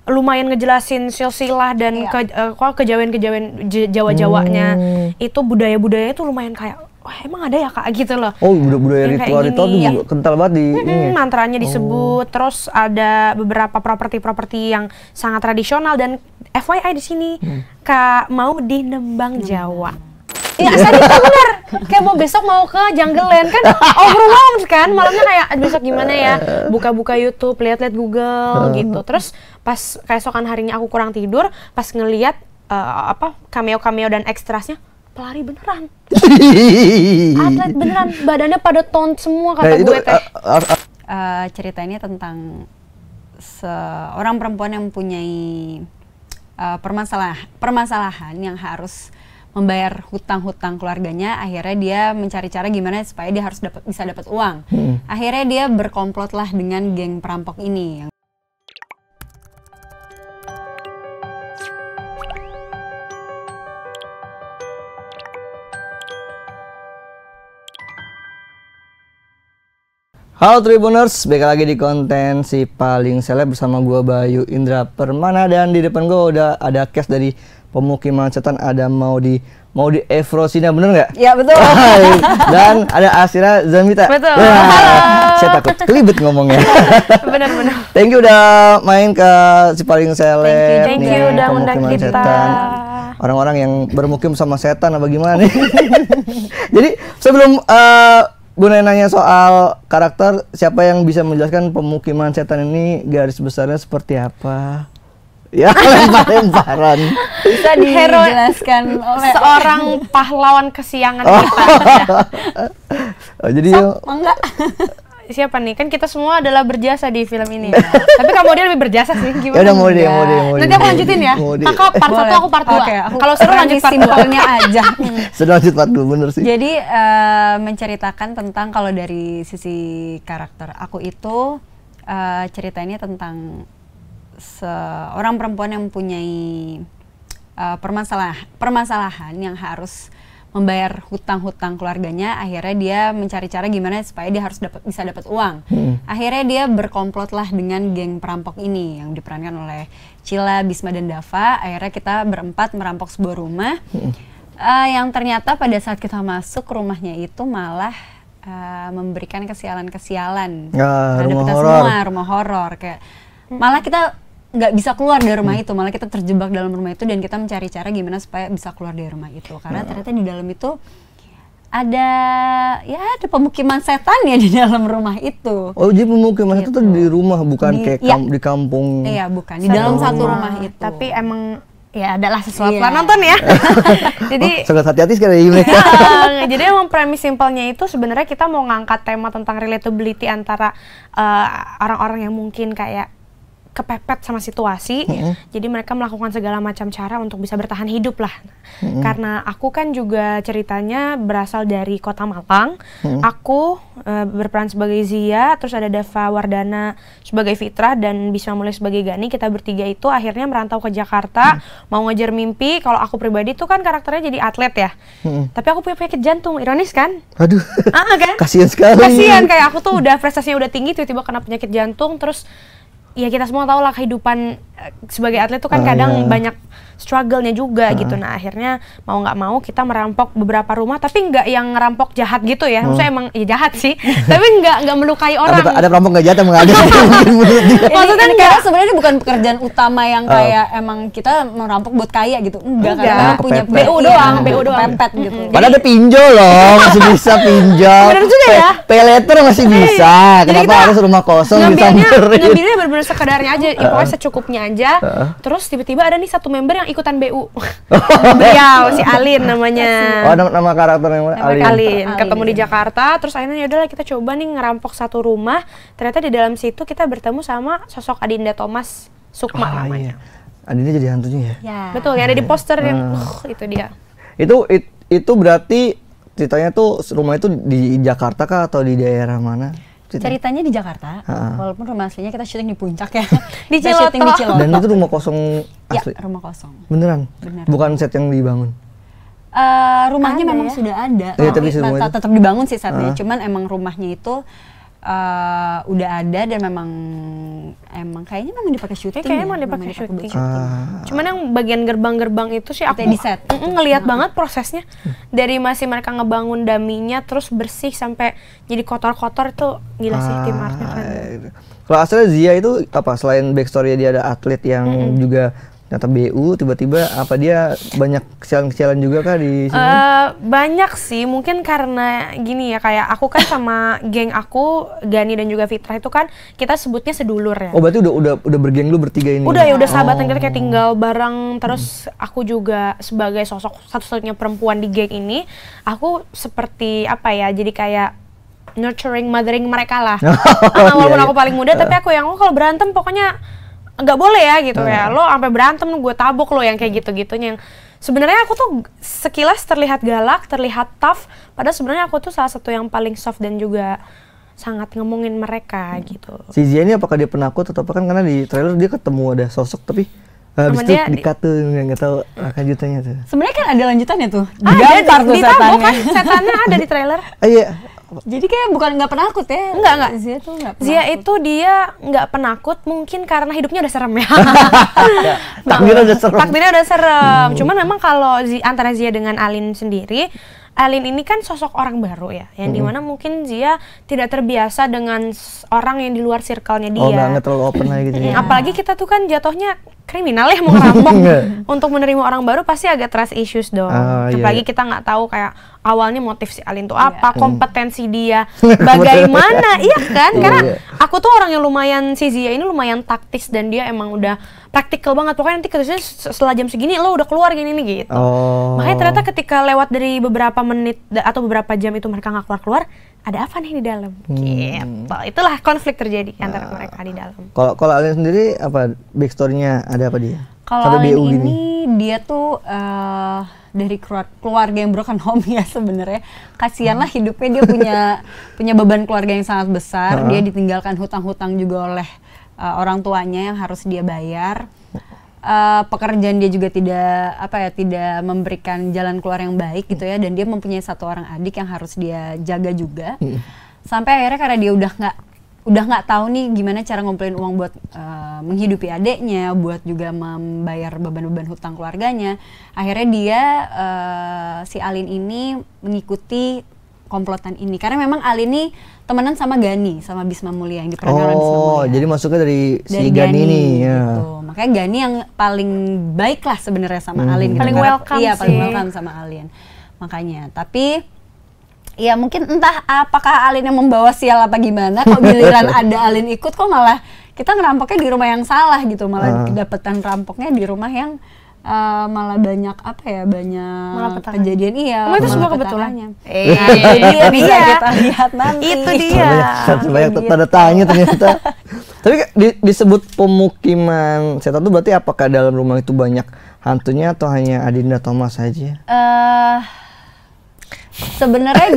lumayan ngejelasin silsilah dan kejawen-kejawen Jawa-Jawanya. Itu budaya-budaya itu lumayan kayak, wah emang ada ya Kak gitu loh. Oh, budaya ritual-ritual itu juga kental banget di ini. Mantranya disebut, terus ada beberapa properti-properti yang sangat tradisional dan FYI di sini Kak mau di Nembang Jawa. Iya, asal itu bener. Kayak mau besok mau ke Jungle Land kan, overwhelmed kan, malamnya kayak besok gimana ya, buka-buka YouTube, lihat-lihat Google gitu. Terus pas keesokan harinya aku kurang tidur, pas ngeliat cameo-cameo dan ekstrasnya, pelari beneran. Atlet beneran, badannya pada toned semua kata gue teh. Cerita ini tentang seorang perempuan yang mempunyai permasalahan yang harus membayar hutang-hutang keluarganya. Akhirnya dia mencari cara gimana supaya dia harus bisa dapat uang. Akhirnya dia berkomplot lah dengan geng perampok ini. Halo Tribuners, balik lagi di konten Si Paling Seleb bersama gua Bayu Indra Permana, dan di depan gua udah ada cast dari Pemukiman Setan, ada mau di Efrosina, bener nggak? Ya betul. Dan ada Asira Zamita. Betul. Wah, saya takut kelibet ngomongnya. Bener-bener. Thank you udah main ke Si Paling Seleb. Thank you udah undang kita. Orang-orang yang bermukim sama setan apa gimana nih? Jadi sebelum gue nanya soal karakter, siapa yang bisa menjelaskan Pemukiman Setan ini garis besarnya seperti apa? Ya, lempar-lemparan. Bisa dijelaskan oleh seorang pahlawan kesiangan kita. Oh, jadi enggak. Siapa nih? Kan kita semua adalah berjasa di film ini. Tapi kamu dia lebih berjasa sih, gimana? Ya udah, mau dia. Nanti aku lanjutin ya. Kakak part 1, aku part 2. Kalau seru lanjut part 2. Simpelnya aja. Sudah lanjut part 2, bener sih. Jadi menceritakan tentang, kalau dari sisi karakter aku itu, cerita ini tentang seorang perempuan yang mempunyai permasalahan yang harus membayar hutang-hutang keluarganya. Akhirnya dia mencari cara gimana supaya dia harus bisa dapat uang. Akhirnya dia berkomplot lah dengan geng perampok ini yang diperankan oleh Cila, Bisma, dan Dava. Akhirnya kita berempat merampok sebuah rumah yang ternyata pada saat kita masuk rumahnya itu malah memberikan kesialan-kesialan terhadap kita semua, rumah horor. Kayak malah kita nggak bisa keluar dari rumah itu, malah kita terjebak dalam rumah itu dan kita mencari cara gimana supaya bisa keluar dari rumah itu, karena ternyata di dalam itu ada pemukiman setan ya di dalam rumah itu. Oh, jadi pemukiman itu tuh di rumah, bukan kayak di kampung? Iya, bukan, di dalam satu rumah itu. Tapi emang ya adalah sesuatu lah nonton ya. Jadi sangat hati-hati sekali mereka. Jadi emang premis simpelnya itu sebenarnya kita mau ngangkat tema tentang relatability antara orang-orang yang mungkin kayak kepepet sama situasi, jadi mereka melakukan segala macam cara untuk bisa bertahan hidup lah. Karena aku kan juga ceritanya berasal dari Kota Malang, aku berperan sebagai Zia, terus ada Dava Wardana sebagai Fitra, dan Bisma Mulya sebagai Gani. Kita bertiga itu akhirnya merantau ke Jakarta, mau ngejar mimpi. Kalau aku pribadi tuh kan karakternya jadi atlet ya, tapi aku punya penyakit jantung, ironis kan? Aduh, kan? Kasian sekali. Kasian, kayak aku tuh udah prestasinya udah tinggi, tiba-tiba kena penyakit jantung. Terus ya kita semua tahu lah kehidupan sebagai atlet tuh kan kadang banyak struggle-nya juga gitu. Nah akhirnya mau nggak mau kita merampok beberapa rumah, tapi nggak yang ngerampok jahat gitu ya. Maksudnya emang ya jahat sih, tapi nggak melukai orang. Ada perampok nggak jahat yang mengada. Maksudnya karena sebenarnya bukan pekerjaan utama yang kayak emang kita merampok buat kaya gitu. Enggak, karena punya BU doang, pempet gitu. Padahal ada pinjol loh, masih bisa pinjol. Bener juga ya. Pay letter masih bisa. Kenapa harus rumah kosong disamperin? Ngambilnya bener-bener sekedarnya aja, pokoknya secukupnya aja. Terus tiba-tiba ada nih satu member yang ikutan BU. Beliau si Alin namanya. Oh, nama karakternya Alin. Ketemu di Jakarta, terus akhirnya yaudah kita coba nih ngerampok satu rumah. Ternyata di dalam situ kita bertemu sama sosok Adinda Thomas Sukma namanya. Adinda jadi hantunya ya? Ya. Betul, yang ada di poster yang itu dia. Itu berarti ceritanya tuh rumah itu di Jakarta kah atau di daerah mana? Ceritanya di Jakarta, walaupun rumah aslinya kita syuting di puncak ya. Di Ciloto. Dan itu rumah kosong asli? Ya, rumah kosong. Beneran? Bukan set yang dibangun? Rumahnya memang sudah ada, tapi tetap dibangun sih setnya. Cuman emang rumahnya itu udah ada dan emang kayaknya memang dipakai syuting. Kayaknya ya? emang dipakai syuting. Cuman yang bagian gerbang-gerbang itu sih aku di set. Ngelihat banget prosesnya. Dari masih mereka ngebangun daminya terus bersih sampai jadi kotor-kotor itu gila sih tim artnya kan. Kalau asalnya Zia itu apa, selain backstory dia ada atlet yang juga ternyata BU, tiba-tiba apa dia banyak kesialan-kesialan juga kah di sini? Banyak sih, mungkin karena gini ya, kayak aku kan sama geng aku, Gani dan juga Fitra itu kan kita sebutnya sedulur ya. Oh berarti udah bergeng lu bertiga ini? Udah sahabatan, kita kayak tinggal bareng, terus aku juga sebagai sosok satu-satunya perempuan di geng ini, aku seperti apa ya, jadi kayak nurturing, mothering mereka lah. Walaupun aku paling muda, tapi aku yang kalau berantem pokoknya nggak boleh ya gitu ya, lo sampai berantem gue tabok lo, yang kayak gitu-gitunya. Yang sebenarnya aku tuh sekilas terlihat galak, terlihat tough, padahal sebenarnya aku tuh salah satu yang paling soft dan juga sangat ngomongin mereka gitu. Si Zia ini apakah dia penakut atau apa, kan karena di trailer dia ketemu ada sosok tapi habis itu di-cut tuh, nggak tahu lanjutannya tuh. Sebenarnya kan ada lanjutannya tuh. Digambar tuh setannya. Kan setannya ada di trailer. Iya. Jadi kayak bukan nggak penakut ya? Enggak. Zia tuh nggak penakut. Zia itu dia nggak penakut mungkin karena hidupnya udah serem ya. Takdirnya udah serem. Takdirnya udah serem. Cuman memang kalau antara Zia dengan Alin sendiri, Alin ini kan sosok orang baru ya, yang dimana mungkin Zia tidak terbiasa dengan orang yang di luar circle-nya dia. Oh, nggak terlalu open lah gitu ya. Apalagi kita tuh kan jatuhnya kriminal ya, mau ngerampok. Untuk menerima orang baru pasti agak trust issues dong. Apalagi kita nggak tahu kayak awalnya motif si Alin tuh apa, kompetensi dia bagaimana, iya kan? Karena aku tuh orang yang lumayan, si Zia ini lumayan taktis dan dia emang udah praktikal banget. Pokoknya nanti kerjanya setelah jam segini lo udah keluar gini nih gitu. Makanya ternyata ketika lewat dari beberapa menit atau beberapa jam itu mereka nggak keluar, ada apa nih di dalam? Gitu. Itulah konflik terjadi antara mereka di dalam. Kalau Alin sendiri apa backstory-nya, ada apa dia? Kalau Alin ini dia tuh dari keluarga yang broken home ya sebenarnya. Kasihanlah hidupnya, dia punya beban keluarga yang sangat besar. Dia ditinggalkan hutang-hutang juga oleh orang tuanya yang harus dia bayar. Pekerjaan dia juga tidak memberikan jalan keluar yang baik gitu ya, dan dia mempunyai satu orang adik yang harus dia jaga juga. Sampai akhirnya karena dia udah nggak tahu nih gimana cara ngumpulin uang buat menghidupi adiknya, buat juga membayar beban-beban hutang keluarganya. Akhirnya dia si Alin ini mengikuti komplotan ini karena memang Alin ini temenan sama Gani, sama Bisma Mulia yang diperankan oleh Bisma Mulia. Jadi masuknya dari si Gani ini ya. Gitu. Makanya Gani yang paling baik lah sebenarnya sama Alin. Paling welcome iya, sih. paling welcome sama Alin. Makanya, tapi ya mungkin entah apakah Alin yang membawa sial apa gimana, kok giliran ada Alin ikut kok malah kita ngerampoknya di rumah yang salah gitu, malah kedapetan rampoknya di rumah yang malah banyak banyak kejadian itu semua kebetulannya. Dia bisa kita lihat nanti. Itu dia. Banyak tanda tanya ternyata. Tapi disebut pemukiman setan itu berarti apakah dalam rumah itu banyak hantunya atau hanya Adinda Thomas saja? Sebenarnya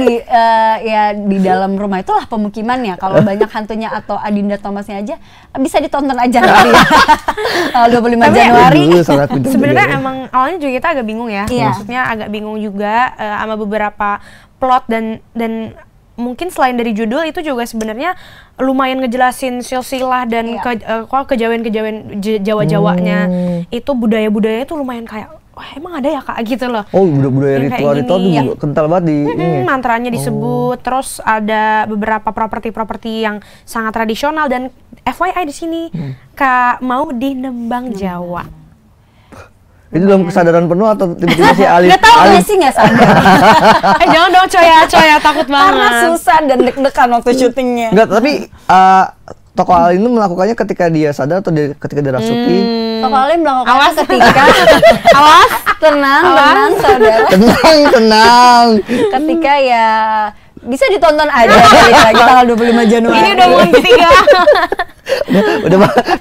di dalam rumah itulah pemukimannya. Kalau banyak hantunya atau Adinda Thomasnya aja bisa ditonton aja nanti ya. 25 Januari. Sebenarnya emang awalnya juga kita agak bingung ya. Maksudnya agak bingung juga sama beberapa plot dan mungkin selain dari judul itu juga sebenarnya lumayan ngejelasin silsilah dan kejawen-kejawen Jawa-Jawanya. Itu budaya-budayanya itu lumayan kayak, wah emang ada ya kak gitu loh. Oh budaya ritual itu juga kental banget di ini. Mantranya disebut, terus ada beberapa properti-properti yang sangat tradisional dan FYI di sini kak mau di Nembang Jawa. Itu dalam kesadaran penuh atau tiba-tiba si Alin? Gak tau sih nggak sadar. Jangan dong coya takut banget. Karena susah dan deg-degan waktu syutingnya. Enggak, tapi tokoh Alin itu melakukannya ketika dia sadar atau ketika dia rasuki? Tokoh Alin melakukannya ketika tenang saudara. Tenang. Ketika ya bisa ditonton aja balik lagi tanggal 25 Januari. Ini udah mau ketiga.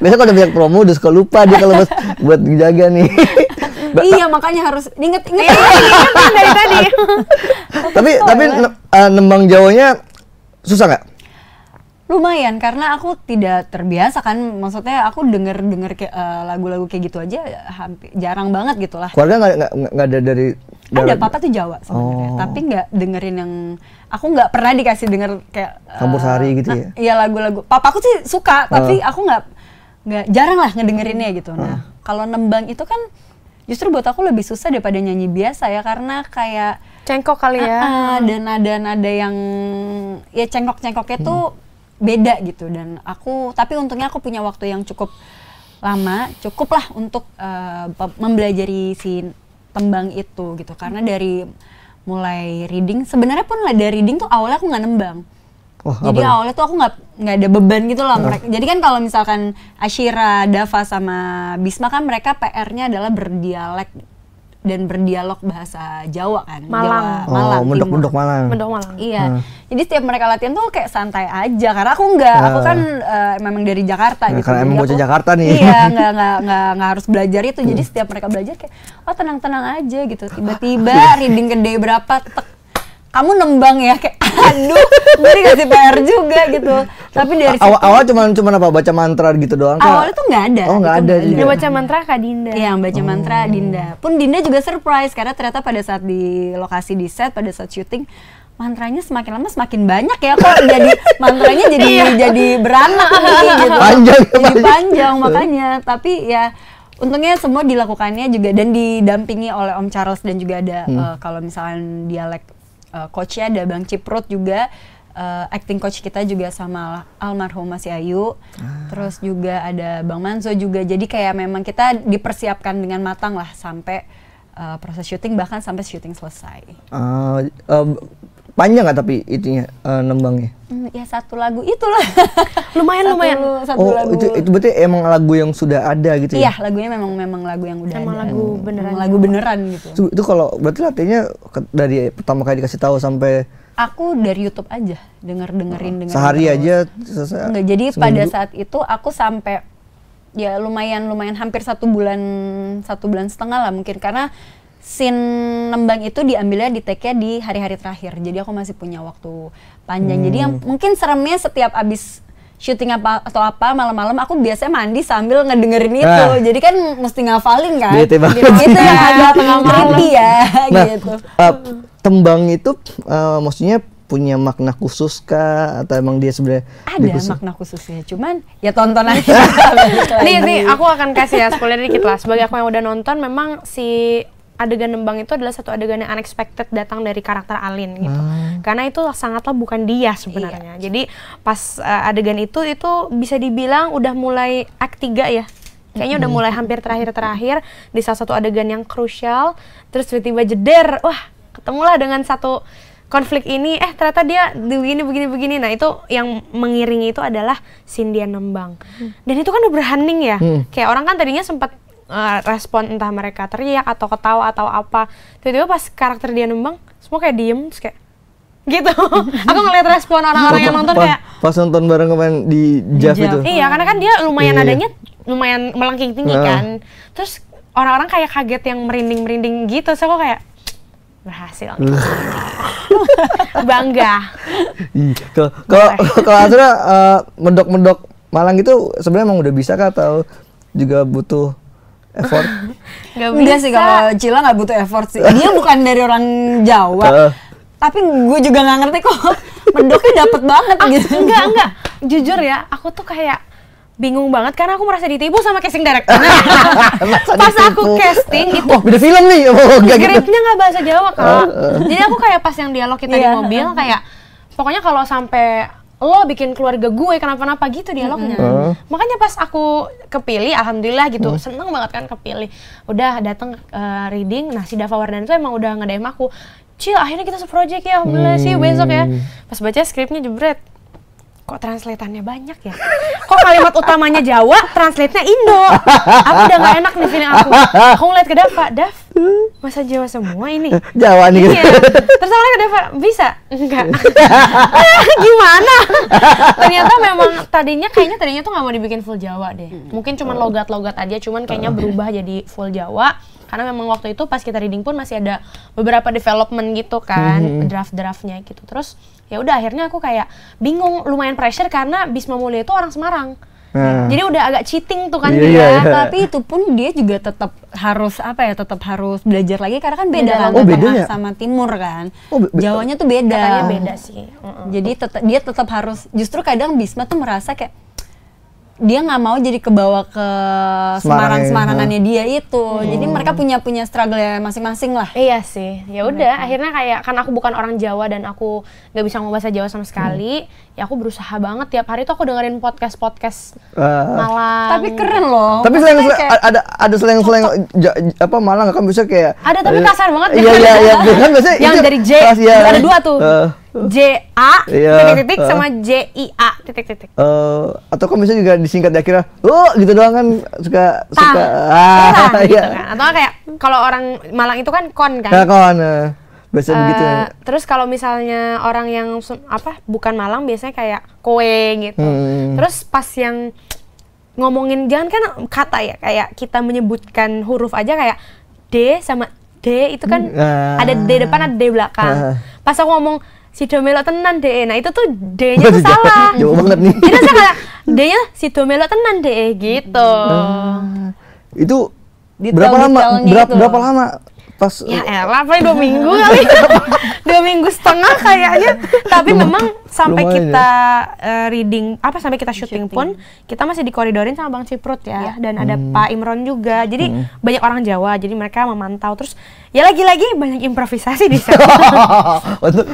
Biasa kalau udah banyak promo udah suka lupa dia kalau buat dijaga nih. Iya, makanya harus inget dari tadi. Tapi nembang Jawanya susah nggak? Lumayan, karena aku tidak terbiasa kan, maksudnya aku denger lagu-lagu kayak gitu aja hampir jarang banget gitu lah. Keluarga nggak ada dari Ada, papa tuh Jawa sebenarnya, tapi nggak dengerin yang, aku nggak pernah dikasih denger kayak Campur Sari gitu ya? Iya, lagu-lagu. Papa aku sih suka, tapi aku nggak jarang lah ngedengerinnya gitu. Nah, kalau nembang itu kan justru buat aku lebih susah daripada nyanyi biasa ya, karena kayak Cengkok kali ya. dan nada-nada yang ya cengkok-cengkoknya tuh beda gitu. Dan tapi untungnya aku punya waktu yang cukup lama, cukup lah untuk mempelajari si tembang itu gitu. Karena dari mulai reading, sebenarnya pun dari reading tuh awalnya aku nggak nembang. Jadi awalnya tuh aku nggak ada beban gitu lah. Jadi kan kalau misalkan Ashira, Dava sama Bisma kan mereka PR-nya adalah berdialek dan berdialog bahasa Jawa kan. Malang. Malang. Mendok Malang. Mendok Malang. Iya. Jadi setiap mereka latihan tuh kayak santai aja, karena aku nggak, aku kan memang dari Jakarta gitu. Karena emang bocah Jakarta nih. Iya, nggak harus belajar itu. Jadi setiap mereka belajar kayak, oh tenang-tenang aja gitu. Tiba-tiba reading gede berapa, kamu nembang ya, kayak aduh, gue dikasih PR juga gitu. Tapi dari awal cuman apa, baca mantra gitu doang kan? Awalnya tuh nggak ada. Oh, nggak ada juga. Dia baca mantra Kak Dinda. Iya, yang baca mantra Dinda. Pun Dinda juga surprise karena ternyata pada saat di lokasi di set, pada saat syuting, mantranya semakin lama semakin banyak ya, kok jadi mantranya jadi beranak nih gitu. Jadi panjang makanya. Tapi ya untungnya semua dilakukannya juga dan didampingi oleh Om Charles, dan juga ada kalau misalnya dialek coachnya ada Bang Ciprut juga, acting coach kita juga sama almarhum Mas Ayu, terus juga ada Bang Manzo juga. Jadi kayak memang kita dipersiapkan dengan matang lah sampai proses syuting, bahkan sampai syuting selesai. Panjang nggak tapi itunya nembangnya? Ya satu lagu itulah. lumayan. Satu lagu. Itu berarti emang lagu yang sudah ada gitu ya? Iya, lagunya memang lagu yang udah emang ada. lagu beneran. Lagu beneran gitu. Itu kalau berarti latihannya dari pertama kali dikasih tahu sampai aku dari YouTube aja dengerin sehari terus. aja selesai. Enggak, jadi seminggu. Pada saat itu aku sampai ya lumayan hampir 1 bulan, 1,5 bulan lah mungkin, karena scene nembang itu diambilnya di take-nya di hari-hari terakhir. Jadi aku masih punya waktu panjang. Jadi yang mungkin seremnya setiap abis syuting apa atau apa malam-malam aku biasanya mandi sambil ngedengerin itu. Jadi kan mesti ngafalin kan. Itu yang agak creepy ya gitu. Tembang itu maksudnya punya makna khusus kah, atau emang dia sebenarnya ada makna khususnya, cuman ya tonton aja. nih aku akan kasih ya spoiler dikit lah. Sebagai aku yang udah nonton, memang si adegan nembang itu adalah satu adegan yang unexpected datang dari karakter Alin gitu. Karena itu sangatlah bukan dia sebenarnya. Jadi pas adegan itu bisa dibilang udah mulai act 3 ya. Kayaknya udah mulai hampir terakhir di salah satu adegan yang krusial, terus tiba-tiba jeder, wah ketemulah dengan satu konflik ini, ternyata dia begini. Nah itu yang mengiringi itu adalah scene dia nembang. Dan itu kan udah berhening ya. Kayak orang kan tadinya sempat respon entah mereka teriak atau ketawa atau apa. Tiba-tiba pas karakter dia nembang, semua kayak diem, terus kayak gitu. Aku ngeliat respon orang-orang yang nonton kayak pas nonton bareng kemarin di Jav itu. Iya, karena kan dia lumayan adanya lumayan melengking tinggi kan. Terus orang-orang kayak kaget yang merinding-merinding gitu. So aku kayak berhasil. Bangga. Kalau Azra mendok Malang itu sebenarnya emang udah bisa kah, atau juga butuh effort? Enggak sih, kalau Cila nggak butuh effort sih. Dia bukan dari orang Jawa. Tapi gue juga nggak ngerti kok mendoknya dapet banget gitu. Enggak. Jujur ya, aku tuh kayak bingung banget karena aku merasa ditipu sama casting director. Pas aku casting itu, beda film nih. Skripnya nggak bahasa Jawa Kak. Jadi aku kayak pas yang dialog kita di mobil kayak, pokoknya kalau sampai lo bikin keluarga gue kenapa-napa gitu dialognya. Makanya pas aku kepilih, alhamdulillah gitu, seneng banget kan kepilih. Udah dateng reading, nah si Dava Wardana itu emang udah nge-DM aku, Cil akhirnya kita se-project ya, alhamdulillah sih besok ya. Pas baca skripnya jebret, kok translatannya banyak ya? Kok kalimat utamanya Jawa, translate-nya Indo? Aku udah gak enak nih feeling aku. Aku ngeliat ke Dava, Dav, masa Jawa semua ini? Jawa nih. Iya. Terus aku ke Dava, bisa? Enggak. Gimana? Ternyata memang tadinya tuh gak mau dibikin full Jawa deh. Mungkin cuman logat-logat aja, cuman kayaknya berubah jadi full Jawa. Karena memang waktu itu pas kita reading pun masih ada beberapa development gitu kan, draft-draftnya gitu. Terus ya udah akhirnya aku kayak bingung, lumayan pressure karena Bisma Mulia itu orang Semarang. Jadi udah agak cheating tuh kan Iya, dia. iya. Tapi itu pun dia juga tetap harus tetap harus belajar lagi karena kan beda kan Oh, beda tengah ya? sama timur kan. Oh, Jawanya tuh beda. Katanya beda sih. Jadi dia tetap harus, justru kadang Bisma tuh merasa kayak dia nggak mau jadi kebawa ke Semarang-Semarangannya dia itu. Jadi mereka punya struggle masing-masing lah. Iya sih, ya udah akhirnya kayak kan aku bukan orang Jawa dan aku nggak bisa ngomong bahasa Jawa sama sekali, ya aku berusaha banget tiap hari tuh aku dengerin podcast Malang. Tapi keren loh. Tapi slang ada slang apa Malang kan bisa kayak ada tapi kasar banget. Iya kan biasanya yang itu dari J rahasia. ada dua tuh. JA Iya, titik sama JIA titik. Atau kan bisa juga disingkat di akhirnya gitu doang kan suka gitu iya. kan. Atau kayak kalau orang Malang itu kan kon kan. Ya kawan biasa begitu. Terus kalau misalnya orang yang bukan Malang biasanya kayak kowe gitu. Terus pas yang ngomongin jangan kan kata ya, kayak kita menyebutkan huruf aja kayak D sama D itu kan ada D depan ada D belakang. Pas aku ngomong si Domelo tenan DE, nah itu tuh D-nya tuh salah. Jauh banget nih. Jadi saya kayak D-nya si Domelo tenan DE gitu. Itu Detail-detailnya berapa lama pas Ya elah, paling 2 minggu kali. 2 minggu setengah kayaknya. Tapi memang sampai lumayan kita reading, sampai kita syuting pun, kita masih dikoridorin sama Bang Ciprut ya. Dan ada Pak Imron juga. Jadi banyak orang Jawa, jadi mereka memantau. Terus ya lagi-lagi banyak improvisasi di sana.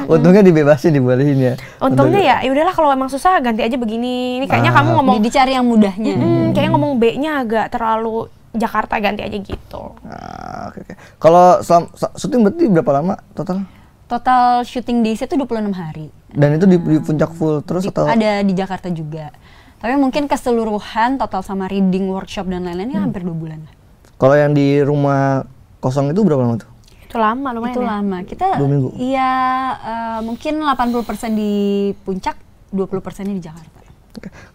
Untungnya dibebasin, dibolehin ya. Untungnya ya udahlah kalau emang susah ganti aja begini. Ini kayaknya kamu ngomong dicari yang mudahnya. kayaknya ngomong B-nya agak terlalu Jakarta, ganti aja gitu. Oke. Kalau syuting berarti berapa lama total? Total syuting days itu 26 hari. Dan itu di puncak full terus atau? Ada di Jakarta juga. Tapi mungkin keseluruhan total sama reading, workshop dan lain-lain ya hampir 2 bulan. Kalau yang di rumah kosong itu berapa lama tuh? Itu lama lumayan. Itu ya? lama. Kita 2 minggu. Iya, mungkin 80% di puncak, 20%-nya di Jakarta.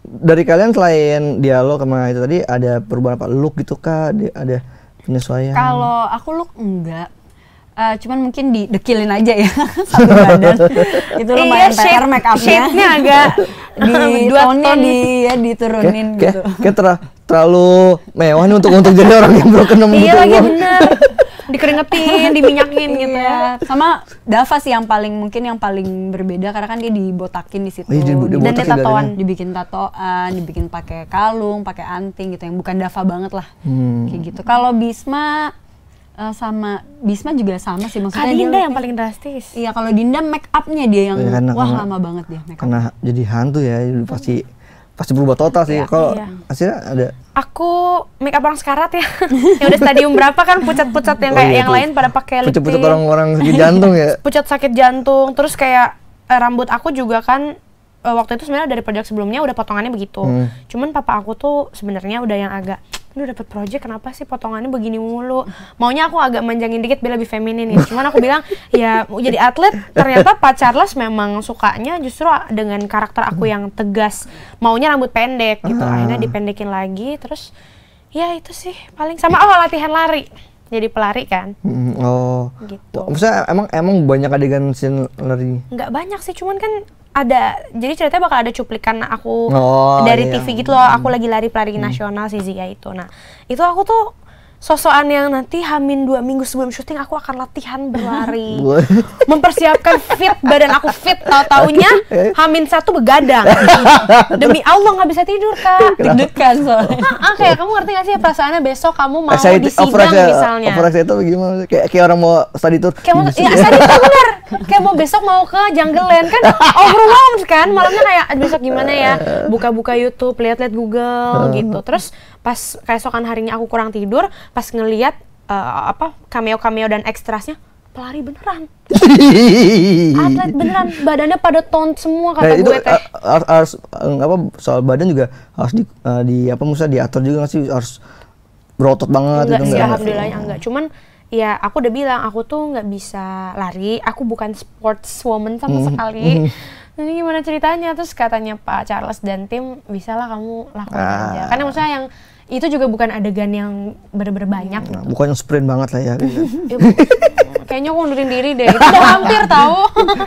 Dari kalian selain dialog sama itu tadi ada perubahan apa look gitu kah? Ada penyesuaian? Kalau aku look enggak. Cuman mungkin didekilin aja ya satu badan. Itu lumayan PR make up-nya. Shade-nya agak di tone-nya diturunin gitu. Kayak terlalu mewah nih untuk jadi orang yang broken home gitu. Iya lagi bener. Dikeringetin, diminyakin gitu ya. Sama Dava sih yang paling berbeda karena kan dia dibotakin di situ. Dan dia tatoan, dibikin tatoan, dibikin pakai kalung, pakai anting gitu yang bukan Dava banget lah. Kayak gitu. Kalau Bisma sama Bisma juga sama sih maksudnya. Dinda yang paling drastis. Iya, kalau Dinda make up-nya dia yang lama banget dia make up. Karena jadi hantu ya, pasti berubah total sih. Kalau hasilnya ada. Aku make up orang sekarat ya. Yang udah stadium berapa kan pucat-pucat yang kayak yang lain pada pakai lip tint. Pucat-pucat orang sakit jantung ya. Pucat sakit jantung. Terus kayak rambut aku juga kan waktu itu sebenarnya dari project sebelumnya udah potongannya begitu. Cuman papa aku tuh sebenarnya udah yang agak lu dapet project kenapa sih potongannya begini mulu? Maunya aku agak manjangin dikit biar lebih feminin ya. Cuman aku bilang ya mau jadi atlet ternyata Pak Charles memang sukanya justru dengan karakter aku yang tegas. Maunya rambut pendek gitu. Akhirnya dipendekin lagi terus ya itu sih paling sama latihan lari. Jadi pelari kan. Gitu. Maksudnya emang banyak adegan scene lari? Nggak banyak sih, cuman kan ada, jadi ceritanya bakal ada cuplikan aku dari TV gitu loh, aku lagi lari pelari nasional si Zia itu. Nah, itu aku tuh sosokan yang nanti Hamin 2 minggu sebelum syuting aku akan latihan berlari. Mempersiapkan fit, badan aku fit, tahu-taunya Hamin 1 begadang. Demi Allah nggak bisa tidur, Kak. Deg-degan soalnya. Kayak kamu ngerti nggak sih perasaannya besok kamu mau di sidang misalnya. Overexcited itu gimana? Kayak orang mau study tour. Kayak mau, ya study tour bener. Kayak mau besok mau ke Jungle Land kan overwhelmed kan, malamnya kayak besok gimana ya, buka-buka YouTube, lihat-lihat Google gitu. Terus pas keesokan harinya aku kurang tidur, pas ngelihat cameo-cameo dan ekstrasnya, pelari beneran. Atlet beneran, badannya pada tone semua kata gue teh. Harus soal badan juga harus diatur juga nggak sih, harus berotot banget. Enggak sih, alhamdulillahnya enggak. Cuman ya aku udah bilang aku tuh nggak bisa lari, aku bukan sportswoman sama sekali. Ini gimana ceritanya? Terus katanya Pak Charles dan tim, bisalah kamu lakukan aja. Karena maksudnya yang itu juga bukan adegan yang bener-bener banyak. Bukan yang sprint banget lah ya. Kayaknya aku undurin diri deh. Itu udah hampir tahu.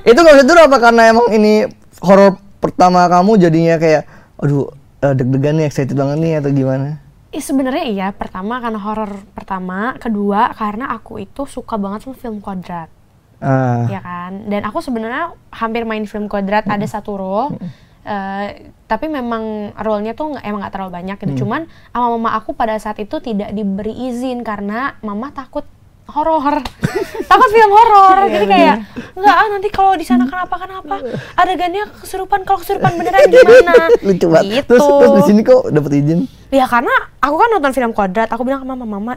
Itu kalau itu apa karena emang ini horor pertama kamu jadinya kayak, aduh deg-degan nih, excited banget nih atau gimana? Sebenarnya iya, pertama karena horor pertama, kedua karena aku itu suka banget sama film kodrat. Ya kan, dan aku sebenarnya hampir main film kodrat, ada satu role, tapi memang role-nya tuh emang nggak terlalu banyak gitu. Cuman sama mama aku pada saat itu tidak diberi izin karena mama takut horor, takut film horor. Jadi kayak nggak nanti kalau di sana kenapa adegannya kesurupan, kalau kesurupan beneran gimana? Lucu banget. Gitu. Terus di sini kok dapat izin? Ya karena aku kan nonton film kodrat, aku bilang ke mama,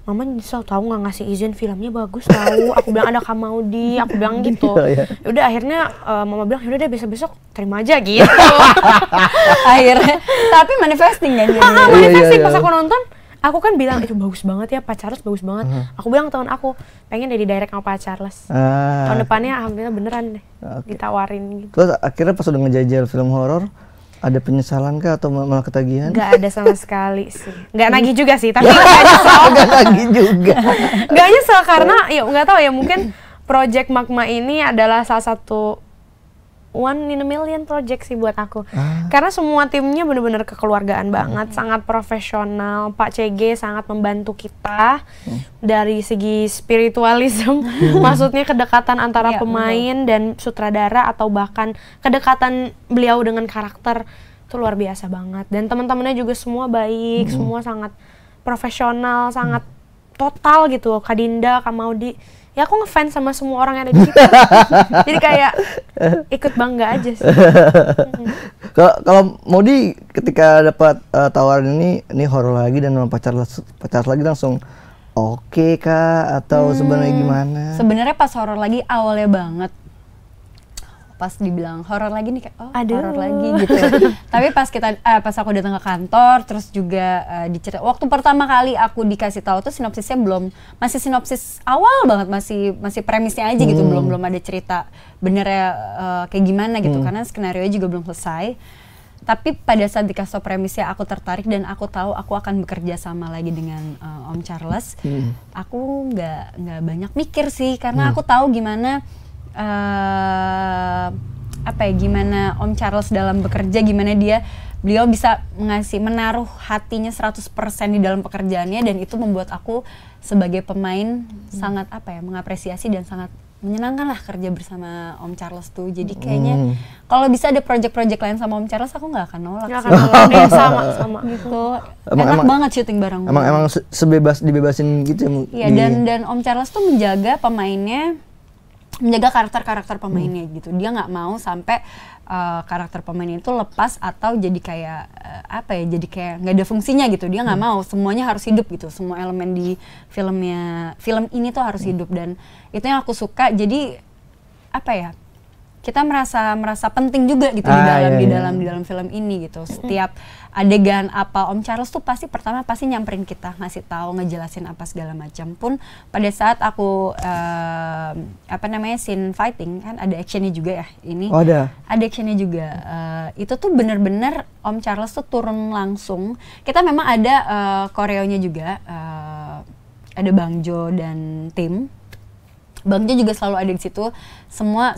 Mama nyesel tahu nggak ngasih izin, filmnya bagus tahu. Aku bilang ada Kamaudi, aku bilang gitu. Udah akhirnya mama bilang yaudah deh besok terima aja gitu. Akhirnya, tapi manifesting kan? Manifesting pas aku nonton, aku kan bilang itu bagus banget ya, Pak Charles bagus banget. Aku bilang ke teman aku, pengen deh di direct sama Pak Charles. Tahun depannya alhamdulillah beneran deh ditawarin gitu. Terus akhirnya pas udah ngejajal film horor, ada penyesalan kah atau malah ketagihan? Gak ada sama sekali sih. Gak nagih juga sih, tapi gak nyesel. Gak nagih juga. Gak nyesel karena ya nggak tahu ya, mungkin project Magma ini adalah salah satu one in a million project sih buat aku. Karena semua timnya benar-benar kekeluargaan banget, sangat profesional. Pak CG sangat membantu kita dari segi spiritualism, maksudnya kedekatan antara pemain dan sutradara atau bahkan kedekatan beliau dengan karakter itu luar biasa banget. Dan teman-temannya juga semua baik, semua sangat profesional, sangat total gitu. Kak Dinda, Kak Maudi. Ya aku ngefans sama semua orang yang ada di situ. Jadi kayak ikut bangga aja sih. Kalau Maudi ketika dapat tawaran ini horor lagi dan pacar lagi langsung oke kah atau sebenarnya gimana? Sebenarnya pas horor lagi awalnya banget. Pas dibilang horor lagi nih kayak horor lagi gitu. Tapi pas aku datang ke kantor terus juga dicerita waktu pertama kali aku dikasih tahu tuh sinopsisnya masih sinopsis awal banget, masih premisnya aja gitu, belum ada cerita benernya kayak gimana gitu karena skenario juga belum selesai. Tapi pada saat dikasih premisnya aku tertarik dan aku tahu aku akan bekerja sama lagi dengan Om Charles. Aku nggak banyak mikir sih karena aku tahu gimana gimana Om Charles dalam bekerja, gimana beliau bisa menaruh hatinya 100% di dalam pekerjaannya, dan itu membuat aku sebagai pemain sangat mengapresiasi dan sangat menyenangkan lah kerja bersama Om Charles tuh. Jadi kayaknya kalau bisa ada project-project lain sama Om Charles aku nggak akan nolak. Sama gitu. Enak banget syuting bareng. Emang dibebasin gitu ya? Iya, dan Om Charles tuh menjaga pemainnya, menjaga karakter pemainnya gitu. Dia nggak mau sampai karakter pemainnya itu lepas atau jadi kayak jadi kayak nggak ada fungsinya gitu. Dia nggak mau, semuanya harus hidup gitu. Semua elemen di film ini tuh harus hidup, dan itu yang aku suka. Jadi kita merasa penting juga gitu di dalam film ini gitu. Setiap adegan Om Charles tuh pasti nyamperin kita, ngasih tahu, ngejelasin apa segala macam. Pun pada saat aku scene fighting kan ada actionnya juga ya ini. Oh, ada actionnya juga. Itu tuh bener-bener Om Charles tuh turun langsung. Kita memang ada koreonya juga, ada Bang Jo dan tim. Bang Jo juga selalu ada di situ. Semua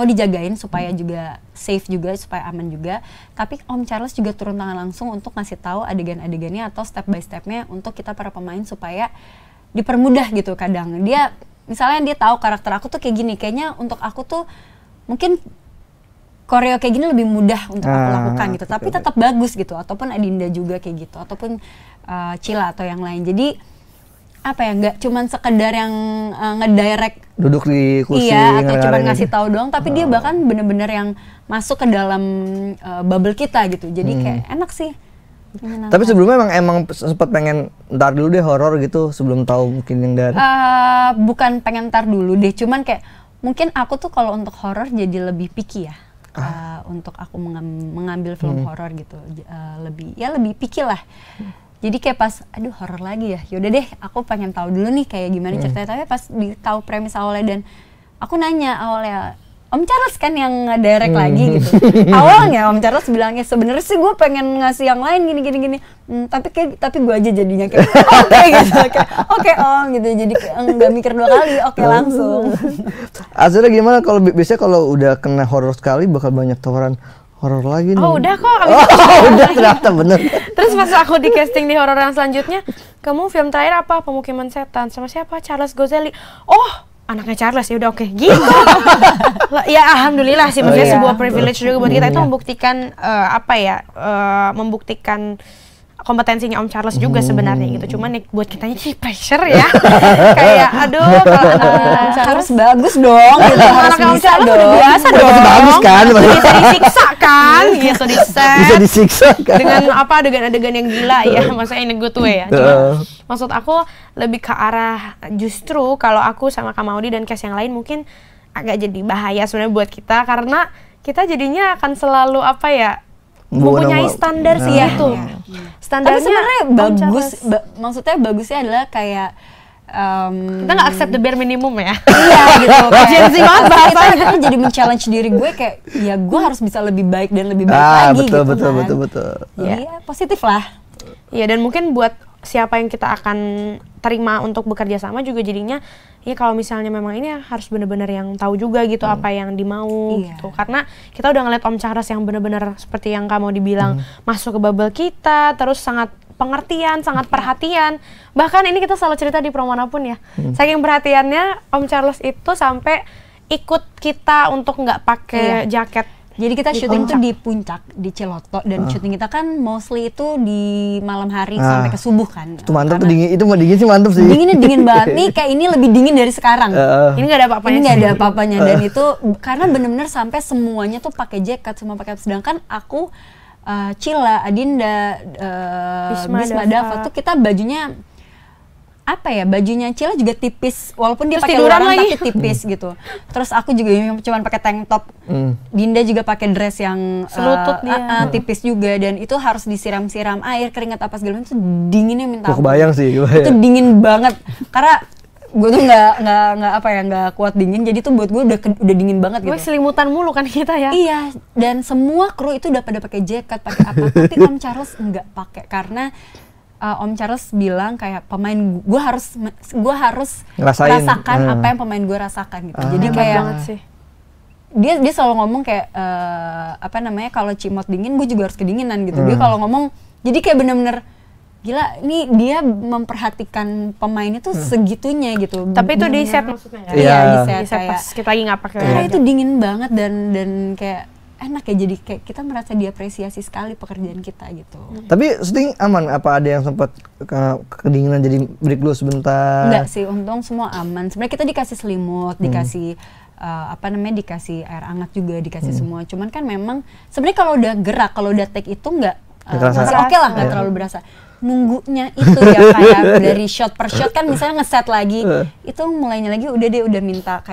dijagain supaya juga safe juga, supaya aman juga. Tapi Om Charles juga turun tangan langsung untuk ngasih tahu adegan-adegannya atau step by stepnya untuk kita para pemain supaya dipermudah gitu. Kadang misalnya dia tahu karakter aku tuh kayak gini, kayaknya untuk aku tuh mungkin koreo kayak gini lebih mudah untuk aku lakukan gitu, tapi tetap bagus gitu. Ataupun Adinda juga kayak gitu, ataupun Cila atau yang lain. Jadi nggak cuman sekedar yang ngedirect duduk di kursi, atau cuman ngasih tahu doang, tapi dia bahkan bener-bener yang masuk ke dalam bubble kita gitu. Jadi kayak enak sih. Tapi sebelumnya emang sempat pengen ntar dulu deh horor gitu sebelum tahu mungkin yang dari bukan pengen ntar dulu deh, cuman kayak mungkin aku tuh kalau untuk horor jadi lebih picky ya. Untuk aku mengambil film horor gitu, lebih picky lah. Jadi kayak pas, horor lagi ya, yaudah deh aku pengen tahu dulu nih kayak gimana ceritanya. Tapi pas tahu premis awalnya dan aku nanya awalnya, Om Charles kan yang ngedirect lagi gitu. Awalnya Om Charles bilangnya sebenarnya sih gue pengen ngasih yang lain gini. Tapi gue aja jadinya kayak oke gitu, oke Om gitu. Jadi nggak mikir dua kali, oke langsung. Akhirnya gimana biasanya kalau udah kena horor sekali bakal banyak tawaran Horor lagi nih. Oh udah kok. Udah ternyata bener. Terus pas aku di casting di horor yang selanjutnya, kamu film terakhir apa? Pemukiman Setan. Sama siapa? Charles Gozelli. Oh, anaknya Charles, ya udah oke. Gitu. Ya alhamdulillah sih, maksudnya sebuah privilege juga buat kita itu membuktikan membuktikan kompetensinya Om Charles juga sebenarnya gitu. Cuman nih buat kitanya sih pressure ya. Kayak aduh kalau anaknya harus bagus dong gitu. Harus Om bisa Charles udah dong. biasa dong. Masih bagus kan? Bisa disiksa kan gitu di set. Bisa disiksa kan? Dengan adegan-adegan yang gila ya, maksudnya in a good way ya. Cuma maksud aku lebih ke arah justru kalau aku sama Kak Maudi dan cast yang lain mungkin agak jadi bahaya sebenarnya buat kita karena kita jadinya akan selalu mempunyai standar sih itu. Standarnya tapi sebenarnya Om bagus, Charles. maksudnya bagusnya adalah kayak Kita nggak accept the bare minimum ya. iya gitu. Gen Z banget bahasanya. Kita jadi men-challenge diri gue kayak ya gue harus bisa lebih baik dan lebih baik lagi betul, gitu betul. Iya, positif lah. Iya, dan mungkin buat siapa yang kita akan terima untuk bekerja sama juga jadinya ya kalau misalnya memang ini harus benar-benar yang tahu juga gitu apa yang dimau gitu. Karena kita udah ngeliat Om Charles yang benar-benar seperti yang kamu dibilang masuk ke bubble kita, terus sangat pengertian, sangat perhatian. Bahkan ini kita selalu cerita di promo manapun ya. Saking perhatiannya Om Charles itu sampai ikut kita untuk nggak pakai jaket. Jadi kita syuting tuh di puncak, di Ciloto, dan syuting kita kan mostly itu di malam hari sampai ke subuh kan. Itu mantap tuh dingin, itu mah dingin sih mantap sih. Dinginnya dingin banget nih, kayak ini lebih dingin dari sekarang. Ini nggak ada apa-apanya. Ini nggak ada apa-apanya dan itu karena bener-bener sampai semuanya tuh pakai jaket, semua pakai. Sedangkan aku, Cila, Adinda, Bisma, Dava tuh kita bajunya bajunya Cila juga tipis walaupun dia pakai luaran tapi tipis gitu. Terus aku juga cuma pakai tank top. Dinda juga pakai dress yang selutut dia. Tipis juga dan itu harus disiram-siram air keringat apa segala macam itu dinginnya minta ampun. Kebayang sih, Itu dingin banget karena gue tuh nggak kuat dingin jadi tuh buat gue udah dingin banget gitu. Gue selimutan mulu kan kita ya. Iya, dan semua kru itu udah pada pakai jaket, pakai apa. Tapi Om Charles nggak pakai karena Om Charles bilang kayak pemain gue harus rasakan apa yang pemain gue rasakan gitu. Jadi kayak banget sih. Dia selalu ngomong kayak kalau Cimot dingin gue juga harus kedinginan gitu. Dia kalau ngomong jadi kayak bener-bener gila, ini dia memperhatikan pemain itu segitunya gitu. Tapi itu di set maksudnya ya? Iya, di set kayak pas kita lagi nggak pakai. Karena itu dingin banget dan kayak enak ya, jadi kayak kita merasa diapresiasi sekali pekerjaan kita gitu. Tapi syuting aman? Apa ada yang sempat kedinginan jadi break dulu sebentar? Enggak sih, untung semua aman. Sebenarnya kita dikasih selimut, dikasih dikasih air hangat juga, dikasih semua. Cuman kan memang sebenarnya kalau udah gerak, kalau udah take itu masih oke lah, nggak terlalu berasa. Nunggunya itu ya kayak dari shot per shot kan misalnya ngeset lagi itu mulainya lagi udah minta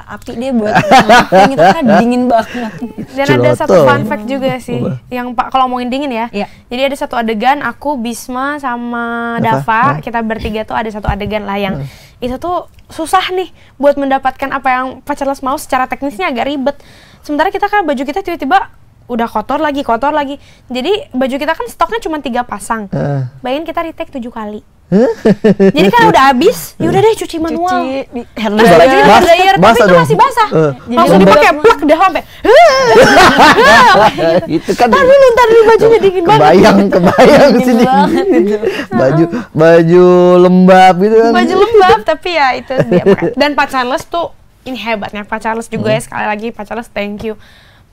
api deh buat ngelakuin itu kan dingin banget. Dan ada satu fun fact juga sih yang kalau ngomongin dingin ya. Jadi ada satu adegan aku, Bisma sama Dava, kita bertiga tuh ada satu adegan lah yang itu tuh susah nih buat mendapatkan apa yang Pak Charles mau, secara teknisnya agak ribet. Sementara kita kan baju kita tiba-tiba udah kotor lagi. Jadi baju kita kan stoknya cuma 3 pasang. Bayangin kita retake 7 kali. Jadi kan udah habis, yaudah deh cuci manual. Terus bajunya di dryer, tapi itu masih basah. Langsung dipakai plak dah sampai. Itu kan. Ntar dulu bajunya dingin banget. Kebayang sih dingin. Baju lembab gitu kan. Baju lembab tapi ya itu dia pakai. Dan Pak Charles tuh ini hebatnya Pak Charles juga ya, sekali lagi Pak Charles thank you.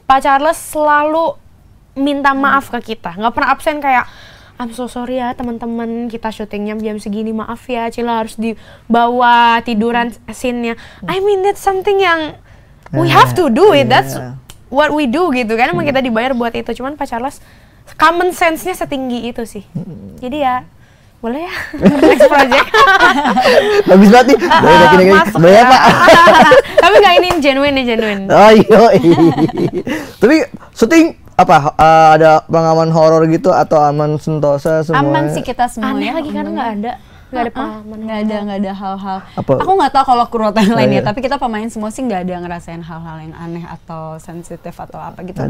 Pak Charles selalu minta maaf ke kita, nggak pernah absen kayak I'm so sorry ya teman-teman, kita syutingnya jam segini, maaf ya Cila harus dibawa tiduran scene-nya. I mean that's something yang we have to do it, that's what we do gitu kan, emang kita dibayar buat itu. Cuman Pak Charles common sense-nya setinggi itu sih. Jadi ya boleh ya next project. Bagus banget nih. Boleh Pak. Tapi nggak ini genuine. Oh iya. Tapi syuting apa ada pengalaman horor gitu atau aman sentosa semua? Aman sih kita semua. Aneh lagi karena nggak ada pengalaman. Nggak ada hal-hal. Aku nggak tahu kalau kru yang lainnya, tapi kita pemain semua sih nggak ada ngerasain hal-hal yang aneh atau sensitif atau apa gitu.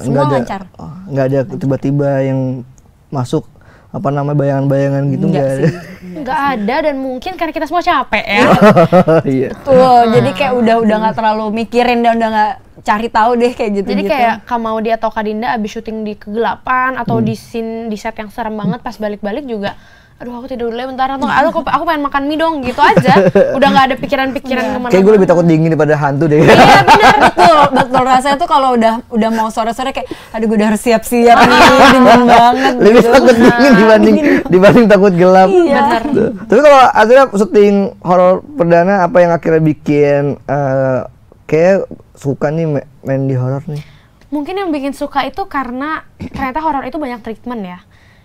Semua lancar. Nggak ada tiba-tiba yang masuk apa namanya bayangan-bayangan gitu Enggak nggak ada. sih. Nggak ada, dan mungkin karena kita semua capek ya. Iya. Betul, jadi kayak udah nggak terlalu mikirin dan udah nggak cari tahu deh kayak gitu. Jadi kayak Kak Maudi atau Kak Dinda abis syuting di kegelapan atau di scene di set yang serem banget, pas balik-balik juga aduh aku tidur dulu ya bentar, atau aduh aku pengen makan mie dong, gitu aja. Udah nggak ada pikiran-pikiran kemana-mana. Kayak gue lebih takut dingin daripada hantu deh. iya benar, betul rasanya tuh kalau udah mau sore-sore kayak aduh gue udah harus siap-siap nih, dingin banget Lebih gitu. takut dingin dibanding takut gelap. Iya. Bener. Tapi kalau akhirnya syuting horor perdana, apa yang akhirnya bikin kayak suka nih main di horor nih? Mungkin yang bikin suka itu karena ternyata horor itu banyak treatment ya.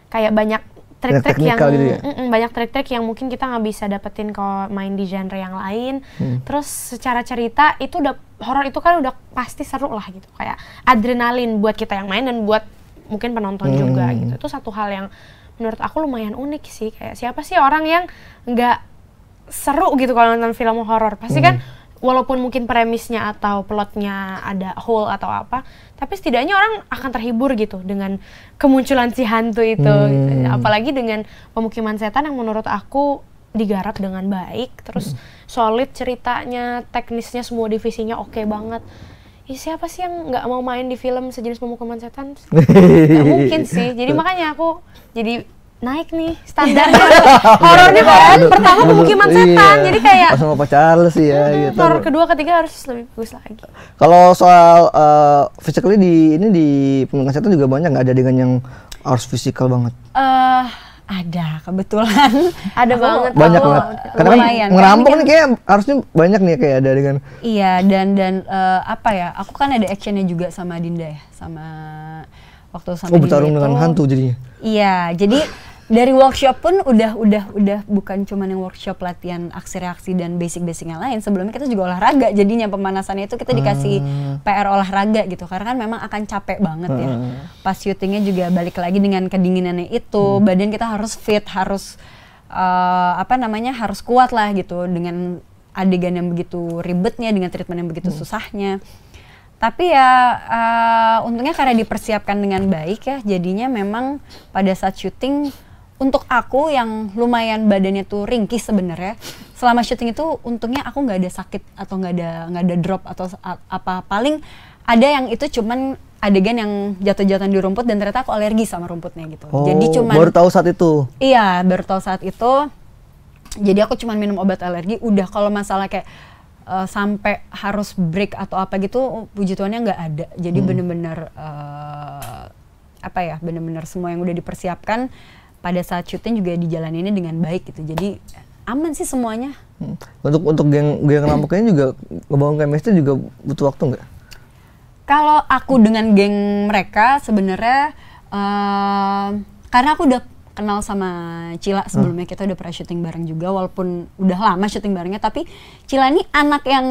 Kayak banyak trik-trik yang gitu ya? banyak trik-trik yang mungkin kita nggak bisa dapetin kalau main di genre yang lain. Terus secara cerita itu udah horor itu kan udah pasti seru lah gitu, kayak adrenalin buat kita yang main dan buat mungkin penonton juga gitu. Itu satu hal yang menurut aku lumayan unik sih, kayak siapa sih orang yang nggak seru gitu kalau nonton film horor. Pasti kan walaupun mungkin premisnya atau plotnya ada hole atau apa, tapi setidaknya orang akan terhibur gitu dengan kemunculan si hantu itu. Gitu. Apalagi dengan Pemukiman Setan yang menurut aku digarap dengan baik, terus solid ceritanya, teknisnya semua divisinya oke banget. Siapa sih yang nggak mau main di film sejenis Pemukiman Setan? Nggak mungkin sih. Jadi makanya aku jadi naik nih standarnya. Horornya kan pertama Pemukiman Setan, jadi kayak sama Pak Charles ya gitu. horor kedua ketiga harus lebih bagus lagi. Kalau soal physically di Pemukiman Setan juga banyak nggak ada adegan yang harus physical banget? Ada kebetulan. Ada banget. Banyak kalau- banget. Karena kan lumayan. ngerampok nih kayak harusnya banyak nih kayak ada adegan. Iya, dan apa ya? Aku kan ada actionnya juga sama Dinda ya, sama waktu sama Dinda Bertarung itu. dengan hantu jadinya. Iya, jadi dari workshop pun udah bukan cuman yang workshop latihan aksi reaksi dan basic yang lain. Sebelumnya kita juga olahraga, jadinya pemanasannya itu kita dikasih PR olahraga gitu, karena kan memang akan capek banget ya. Pas syutingnya juga balik lagi dengan kedinginannya itu, badan kita harus fit, harus harus kuat lah gitu dengan adegan yang begitu ribetnya, dengan treatment yang begitu susahnya. Tapi ya untungnya karena dipersiapkan dengan baik ya, jadinya memang pada saat syuting untuk aku yang lumayan badannya tuh ringkih sebenarnya, selama syuting itu untungnya aku nggak ada sakit atau nggak ada drop atau apa. Paling ada yang itu cuman adegan yang jatuh-jatuhan di rumput dan ternyata aku alergi sama rumputnya gitu. Jadi cuman baru tahu saat itu. Iya, baru tahu saat itu. Jadi aku cuman minum obat alergi. Udah kalau masalah kayak sampai harus break atau apa gitu, puji Tuhannya nggak ada. Jadi bener-bener bener-bener semua yang udah dipersiapkan pada saat syuting juga dijalaninnya dengan baik gitu. Jadi aman sih semuanya. Untuk geng rampoknya juga ngebangun chemistry juga butuh waktu nggak? Kalau aku dengan geng mereka sebenarnya karena aku udah kenal sama Cila sebelumnya, kita udah pernah syuting bareng juga, walaupun udah lama syuting barengnya, tapi Cila ini anak yang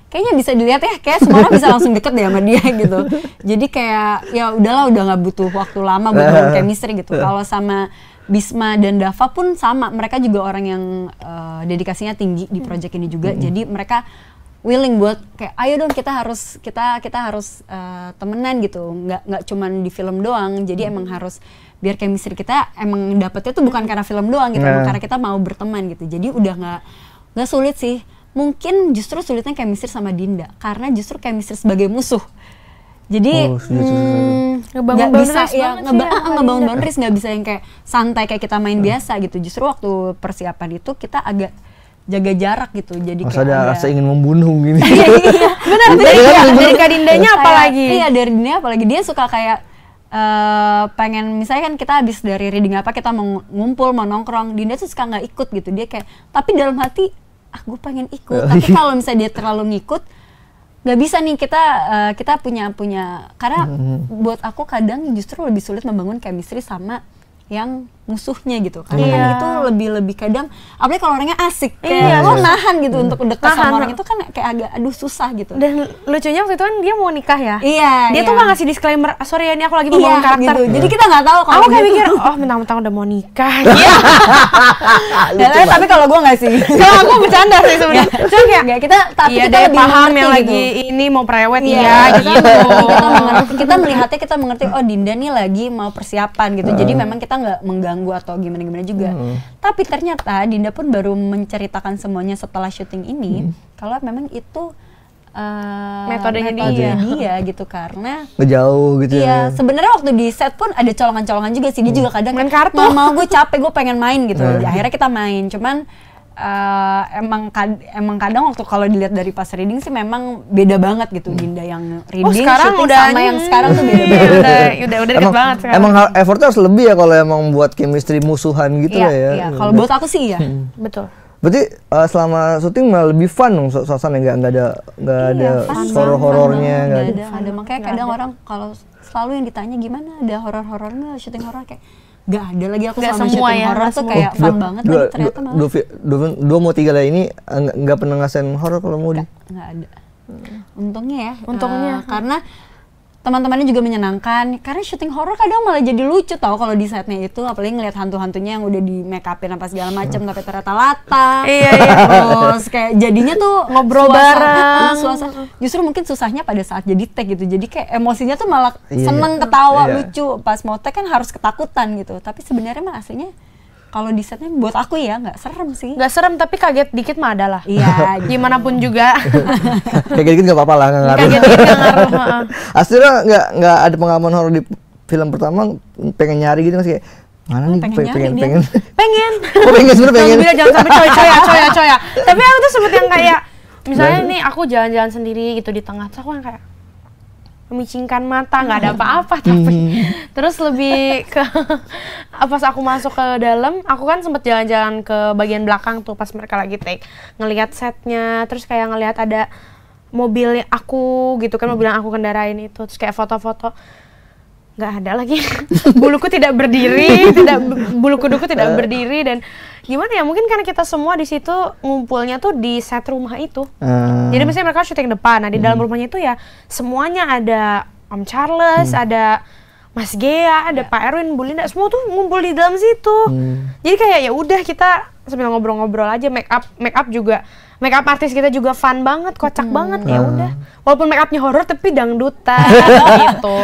kayaknya bisa dilihat ya, kayak semua orang bisa langsung deket deh sama dia gitu. Jadi kayak ya udahlah, udah nggak butuh waktu lama buat bangun chemistry gitu. Kalau sama Bisma dan Dava pun sama, mereka juga orang yang dedikasinya tinggi di project ini juga. Jadi mereka willing buat kayak ayo dong kita harus temenan gitu, nggak cuman di film doang. Jadi emang harus biar chemistry kita emang dapetnya tuh bukan karena film doang gitu, emang karena kita mau berteman gitu. Jadi udah nggak sulit sih. Mungkin justru sulitnya chemistry sama Dinda karena justru chemistry sebagai musuh. Jadi nggak bisa ya ngebangun boundaries, nggak bisa yang kayak santai kayak kita main biasa gitu. Justru waktu persiapan itu kita agak jaga jarak gitu. Jadi kayak ada rasa ingin membunuh gini. Iya, benar. Dari Kak Dindanya apalagi? Iya, dari Dinda apalagi dia suka kayak pengen, misalnya kan kita habis dari reading apa, kita mau ngumpul, mau nongkrong, Dinda tuh suka nggak ikut gitu. Dia kayak, tapi dalam hati, gue pengen ikut. Tapi kalau misalnya dia terlalu ngikut, nggak bisa nih kita punya karena buat aku kadang justru lebih sulit membangun chemistry sama yang musuhnya gitu, karena kan itu lebih kadang, apalagi kalau orangnya asik, kayak lo nahan gitu untuk dekat sama orang itu kan kayak agak susah gitu. Dan lucunya waktu itu kan dia mau nikah ya. Iya. Dia tuh nggak ngasih disclaimer, sorry ya ini aku lagi membangun karakter. Gitu. Jadi kita nggak tahu kalau aku kayak mikir, oh mentang-mentang udah mau nikah. Tapi kalau gue nggak sih. Kalau aku bercanda sih sebenarnya. Cuma kayak nggak, kita tapi iya kita deh, lebih paham mengerti yang gitu. lagi ini mau prewed Kita melihatnya, kita mengerti oh Dinda nih lagi mau persiapan gitu. Jadi memang kita nggak mengganggu mengganggu atau gimana-gimana juga. Tapi ternyata Dinda pun baru menceritakan semuanya setelah syuting ini, kalau memang itu metodenya dia gitu, karena ngejauh gitu iya, ya. sebenarnya waktu di set pun ada colongan-colongan juga sih. Dia juga kadang main kartu. nggak mau, gue capek, gue pengen main gitu. Akhirnya kita main, cuman emang kadang waktu kalau dilihat dari pas reading sih memang beda banget gitu. Dinda yang reading sekarang syuting udah sama yang sekarang tuh beda banget. udah deket banget sekarang. Emang effortnya harus lebih ya kalau emang buat chemistry musuhan gitu Iya, ya. iya. Kalau buat aku sih iya. Betul. Berarti selama syuting malah lebih fun dong suasana, nggak ada horor-horornya, nggak ada. Makanya kadang orang kalau selalu yang ditanya gimana, ada horor-horornya, syuting horor, kayak nggak ada lagi. Aku Nggak selama semua syuting ya, horor tuh kayak fun banget lagi ternyata malah. Dua mau tiga lah ini nggak pernah ngasain horor kalau mau Nggak ada. Untungnya ya. Untungnya. Karena teman-temannya juga menyenangkan, karena syuting horor kadang malah jadi lucu tau kalau di setnya itu, apalagi ngeliat hantu-hantunya yang udah di make upin apa segala macam tapi ternyata lata. Iya. Terus kayak jadinya tuh Ngobrol bareng. suasana. Justru mungkin susahnya pada saat jadi tag gitu, jadi kayak emosinya tuh malah seneng, ketawa, lucu. Pas mau tag kan harus ketakutan gitu, tapi sebenarnya mah aslinya kalau di setnya buat aku ya nggak serem sih. Nggak serem, tapi kaget dikit mah ada lah. Iya. Gimana pun juga. Kayak gitu nggak apa-apa lah, nggak ngaruh. Kaget dikit nggak ngaruh. Aslinya nggak ada pengalaman horor di film pertama, pengen nyari gitu masih kayak mana nih Pengen nyari dia. pengen. Oh pengen sebenarnya pengen. Jangan sampai coy ya. Tapi aku tuh sempet yang kayak misalnya nih aku jalan-jalan sendiri gitu di tengah, terus aku yang kayak memicingkan mata, nggak ada apa-apa, tapi terus lebih ke pas aku masuk ke dalam, aku kan sempet jalan-jalan ke bagian belakang tuh pas mereka lagi take, ngelihat setnya, terus kayak ngelihat ada mobil aku gitu kan, mobil yang aku kendarain itu, terus kayak foto-foto, nggak ada lagi. Bulu kuduku tidak berdiri, dan gimana ya, mungkin karena kita semua di situ ngumpulnya tuh di set rumah itu. Jadi misalnya mereka syuting depan, nah di dalam rumahnya itu ya semuanya ada Om Charles, ada Mas Gea, ada Pak Erwin, Bu Linda, semua tuh ngumpul di dalam situ. Jadi kayak ya udah kita sambil ngobrol-ngobrol aja, make up juga. Make up artis kita juga fun banget, kocak banget, ya udah. Walaupun make upnya horor tapi dangdutan gitu.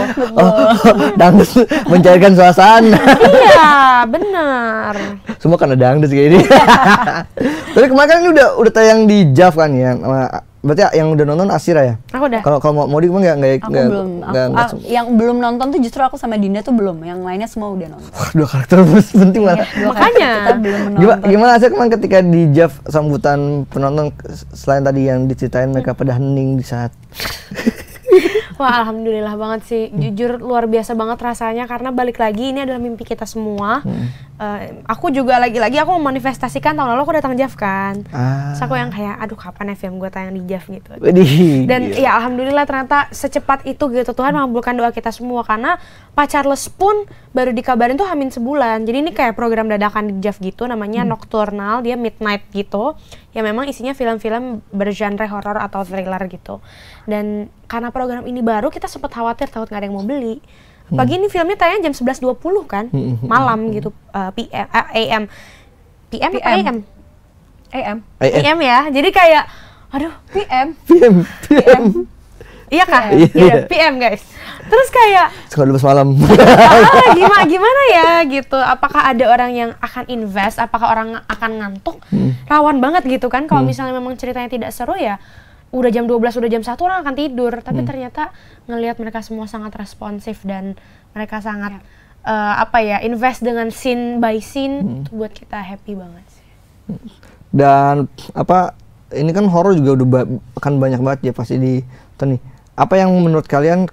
Dangdut mencairkan suasana. Iya, benar. Semua karena dangdut kayak ini. Tapi kemarin kan ini udah tayang di JAV kan ya. Berarti yang udah nonton Asira ya? Aku udah. Kalau mau gimana nggak? Aku belum. Yang belum nonton tuh justru aku sama Dinda tuh belum. Yang lainnya semua udah nonton. Wah, dua karakter penting banget. Makanya kita belum menonton. Gimana sih kemarin ketika di JAV sambutan penonton, selain tadi yang diceritain mereka pada hening di saat wah, alhamdulillah banget sih. Jujur luar biasa banget rasanya, karena balik lagi ini adalah mimpi kita semua. Aku juga lagi-lagi aku memanifestasikan, tahun lalu aku datang JAV kan. Terus aku yang kayak aduh kapan ya film gue tayang di JAV gitu. Dan ya alhamdulillah ternyata secepat itu gitu, Tuhan mengabulkan doa kita semua, karena Pak Charles pun baru dikabarin tuh hamin sebulan. Jadi ini kayak program dadakan di JAV gitu, namanya Nocturnal, dia midnight gitu. Ya memang isinya film-film bergenre horor atau thriller gitu. Dan karena program ini baru, kita sempat khawatir takut nggak ada yang mau beli. Pagi ini filmnya tayang jam 11.20 kan, malam gitu, AM. PM apa AM? AM ya, jadi kayak, aduh PM. Iya kah? Iya, PM guys. Terus kayak sekolah 12 malam. Gimana ya gitu, apakah ada orang yang akan invest, apakah orang akan ngantuk? Rawan banget gitu kan, kalau misalnya memang ceritanya tidak seru ya, udah jam 12, udah jam 1 orang akan tidur. Tapi ternyata ngelihat mereka semua sangat responsif dan mereka sangat invest dengan scene by scene, itu buat kita happy banget sih. Dan ini kan horor juga udah akan banyak banget ya pasti di nih. Apa yang menurut kalian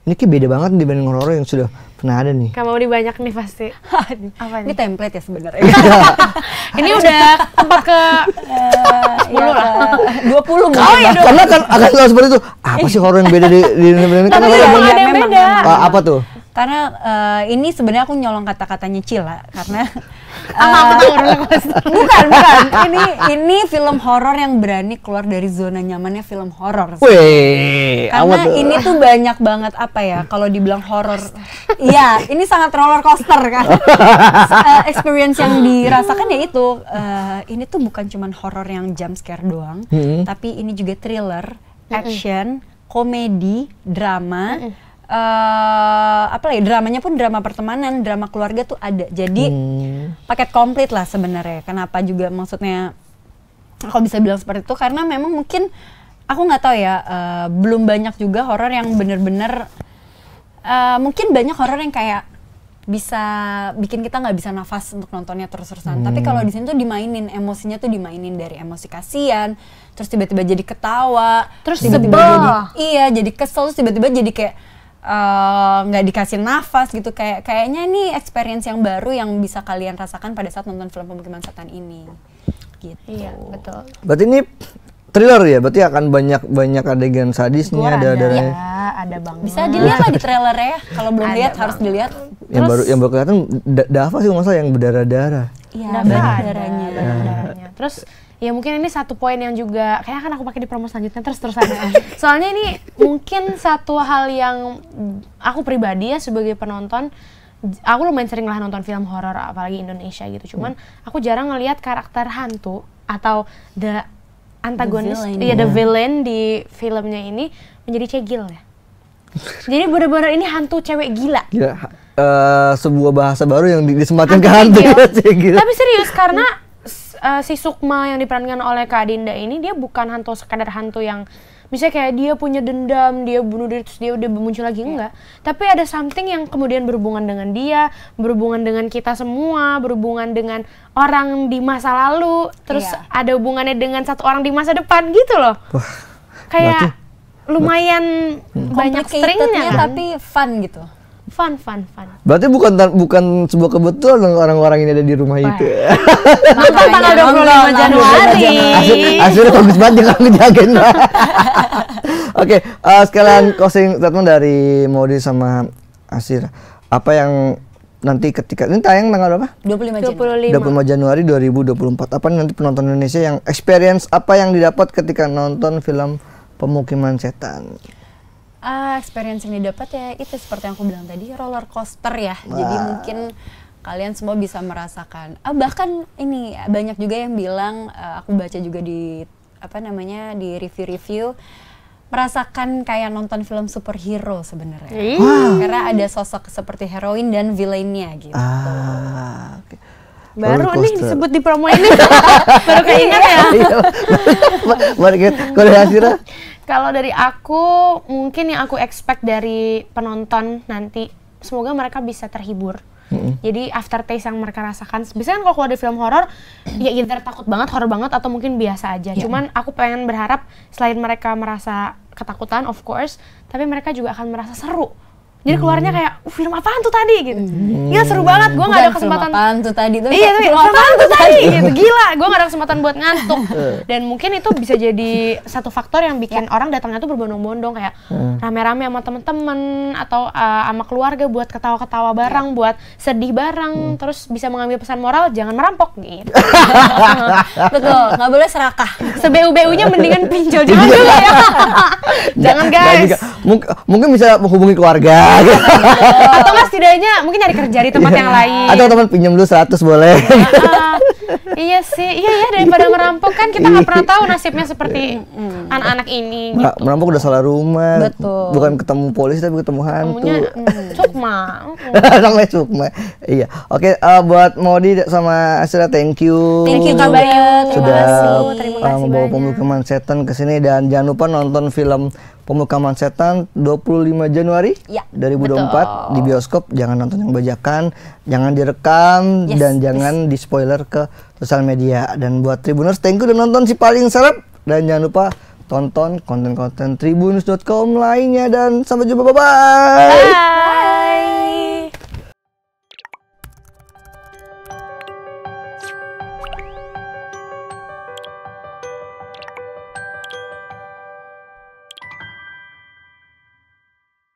ini kayak beda banget dibanding horor yang sudah pernah ada nih? Kamu di banyak nih pasti. Apa ini template ya sebenarnya. Ini udah tempat ke 10 lah. 20 mungkin. Oh iya, karena kan akan selalu seperti itu. Apa sih horor yang beda di ini? Tapi ada yang beda. Apa tuh? Karena ini sebenarnya aku nyolong kata-katanya Cila, karena bukan. Ini film horor yang berani keluar dari zona nyamannya film horor. Karena ini tuh banyak banget kalau dibilang horor. Iya, ini sangat roller coaster kan. Experience yang dirasakan ya itu. Ini tuh bukan cuman horor yang jump scare doang, tapi ini juga thriller, action, komedi, drama. dramanya pun drama pertemanan, drama keluarga tuh ada. Jadi paket komplit lah sebenarnya. Kenapa juga maksudnya aku bisa bilang seperti itu karena memang mungkin aku nggak tahu ya, belum banyak juga horor yang bener-bener mungkin banyak horor yang kayak bisa bikin kita nggak bisa nafas untuk nontonnya terus-terusan. Tapi kalau di sini tuh dimainin, emosinya tuh dimainin dari emosi kasihan, terus tiba-tiba jadi ketawa, terus tiba-tiba sebel. jadi kesel, terus tiba-tiba jadi kayak nggak dikasih nafas gitu. Kayaknya ini experience yang baru yang bisa kalian rasakan pada saat nonton film Pemukiman Setan ini. Gitu. Iya, betul. Berarti ini thriller ya, berarti akan banyak adegan sadisnya, ada Ya, ada banget. Bisa dilihat lah di trailernya ya. Kalau belum lihat harus dilihat. Yang baru kelihatan Dava sih nggak salah yang berdarah-darah. Iya, Dava banyak ada, darahnya. banyak darahnya. Terus ya mungkin ini satu poin yang juga kayaknya akan aku pakai di promo selanjutnya terus-terusan. Soalnya ini mungkin satu hal yang aku pribadi ya sebagai penonton, aku lumayan sering lah nonton film horor apalagi Indonesia gitu. Cuman aku jarang ngelihat karakter hantu atau antagonis, the villain di filmnya ini menjadi cegil ya. Jadi benar-benar ini hantu cewek gila. Gila, sebuah bahasa baru yang disematkan ke hantu ya, cegil. Tapi serius karena si Sukma yang diperankan oleh Kak Dinda ini dia bukan hantu sekadar hantu yang misalnya kayak dia punya dendam, dia bunuh diri terus dia udah muncul lagi, enggak. Tapi ada something yang kemudian berhubungan dengan dia, berhubungan dengan kita semua, berhubungan dengan orang di masa lalu, terus ada hubungannya dengan satu orang di masa depan gitu loh. Wah, kayak lumayan banyak stringnya kan? Tapi fun gitu. Fun. Berarti bukan sebuah kebetulan orang-orang ini ada di rumah itu. Nonton tanggal 25 Januari. Hasilnya bagus banget jangan ngejagain. Oke, sekalian closing statement dari Maudy sama Asir. Apa yang nanti ketika ini tayang tanggal berapa? 25 Januari 2024. Apa nanti penonton Indonesia yang experience apa yang didapat ketika nonton film Pemukiman Setan? Experience yang didapat ya itu seperti yang aku bilang tadi, roller coaster ya. Jadi mungkin kalian semua bisa merasakan. Bahkan ini banyak juga yang bilang, aku baca juga di di review-review, merasakan kayak nonton film superhero sebenarnya. Karena ada sosok seperti heroin dan villainnya gitu. Okay. Baru nih disebut di promo ini. Baru keinget ya. Kalau Asira? Kalau dari aku, mungkin yang aku expect dari penonton nanti, semoga mereka bisa terhibur. Jadi aftertaste yang mereka rasakan, biasanya kan kalau keluar dari film horor, ya either takut banget, horor banget, atau mungkin biasa aja. Cuman aku pengen berharap selain mereka merasa ketakutan, of course, tapi mereka juga akan merasa seru. Jadi keluarnya kayak, film apaan tuh tadi gitu. Gila seru banget, gue gak ada kesempatan. Film apaan tuh tadi tuh? Iya, film apaan tuh tadi gitu. Gila, gue gak ada kesempatan buat ngantuk. Dan mungkin itu bisa jadi satu faktor yang bikin orang datangnya tuh berbondong-bondong kayak rame-rame sama temen-temen atau sama keluarga buat ketawa-ketawa bareng, buat sedih bareng, terus bisa mengambil pesan moral, jangan merampok gitu. Betul, gak boleh serakah. Sebeu-beunya mendingan pinjol, jangan juga ya. Jangan guys. Mungkin bisa menghubungi keluarga. Atau nggak setidaknya mungkin nyari kerja di tempat yang lain. Atau teman pinjam dulu 100 boleh. Iya sih, iya daripada ngerampok kan kita nggak pernah tahu nasibnya seperti anak-anak ini. Gitu. Merampok udah salah rumah. Betul. Bukan ketemu polisi tapi ketemu hantu. Sukma. Namanya Sukma. Iya. Oke, buat Maudy sama Asira thank you. Thank you Kak Bayu. Sudah terima kasih membawa banyak. Pemukiman Setan ke sini dan jangan lupa nonton film Pemukiman Setan 25 Januari 2024 di bioskop. Jangan nonton yang bajakan, jangan direkam dan jangan di spoiler ke sosial media. Dan buat Tribuners, thank you udah nonton Si Paling Serep dan jangan lupa tonton konten-konten tribunnews.com lainnya dan sampai jumpa, bye.